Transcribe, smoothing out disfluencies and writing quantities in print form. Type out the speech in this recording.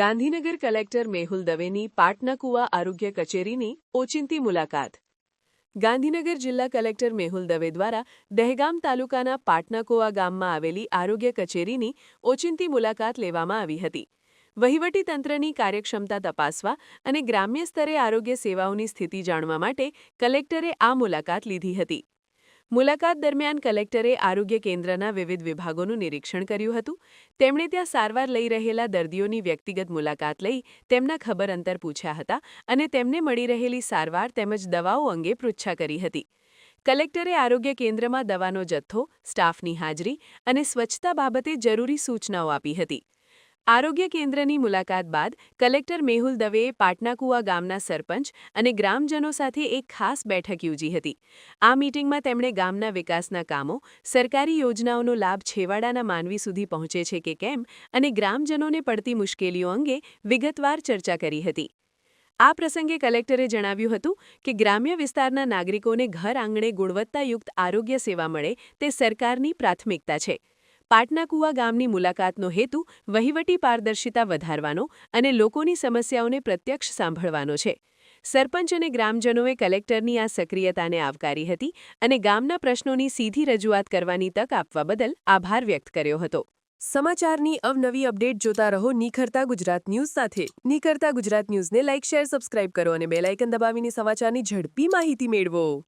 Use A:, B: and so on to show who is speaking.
A: Gandhinagar collector Mehul દવેની પાટના કુવા આરોગ્ય કચેરીની ઓચિંતી મુલાકાત. ગાંધીનગર જિલ્લા કલેક્ટર મેહુલ દવે દ્વારા દહેગામ તાલુકાના પાટના કુવા ગામમાં આવેલી આરોગ્ય કચેરીની ઓચિંતી મુલાકાત લેવામાં આવી હતી. વહીવટીતંત્રની કાર્યક્ષમતા તપાસવા અને ગ્રામ્ય સ્તરે આરોગ્ય સેવાઓની સ્થિતિ જાણવા માટે કલેક્ટરે આ મુલાકાત લીધી હતી. મુલાકાત દરમિયાન કલેક્ટરે આરોગ્ય કેન્દ્રના વિવિધ વિભાગોનું નિરીક્ષણ કર્યું હતું. તેમણે ત્યાં સારવાર લઈ રહેલા દર્દીઓની વ્યક્તિગત મુલાકાત લઈ તેમના ખબર અંતર પૂછ્યા હતા અને તેમને મળી રહેલી સારવાર તેમજ દવાઓ અંગે પૃચ્છા કરી હતી. કલેક્ટરે આરોગ્ય કેન્દ્રમાં દવાનો જથ્થો, સ્ટાફની હાજરી અને સ્વચ્છતા બાબતે જરૂરી સૂચનાઓ આપી હતી. આરોગ્ય કેન્દ્રની મુલાકાત બાદ કલેક્ટર મેહુલ દવેએ પાટના કુવા ગામના સરપંચ અને ગ્રામજનો સાથે એક ખાસ બેઠક યોજી હતી. આ મીટિંગમાં તેમણે ગામના વિકાસના કામો, સરકારી યોજનાઓનો લાભ છેવાડાના માનવી સુધી પહોંચે છે કે કેમ અને ગ્રામજનોને પડતી મુશ્કેલીઓ અંગે વિગતવાર ચર્ચા કરી હતી. આ પ્રસંગે કલેક્ટરે જણાવ્યું હતું કે ગ્રામ્ય વિસ્તારના નાગરિકોને ઘર આંગણે ગુણવત્તાયુક્ત આરોગ્ય સેવા મળે તે સરકારની પ્રાથમિકતા છે. પાટના કુવા ગામની મુલાકાતનો હેતુ વહીવટી પારદર્શિતા વધારવાનો અને લોકોની સમસ્યાઓને પ્રત્યક્ષ સાંભળવાનો છે. સરપંચ અને ગ્રામજનોએ કલેક્ટરની આ સક્રિયતાને આવકારી હતી અને ગામના પ્રશ્નોની સીધી રજૂઆત કરવાની તક આપવા બદલ આભાર વ્યક્ત કર્યો હતો. સમાચારની અવનવી અપડેટ જોતા રહો નિખરતા ગુજરાત ન્યૂઝ સાથે. નિખરતા ગુજરાત ન્યૂઝને લાઇક, શેર, સબસ્ક્રાઇબ કરો અને બેલ આઇકન દબાવીને સમાચારની ઝડપી માહિતી મેળવો.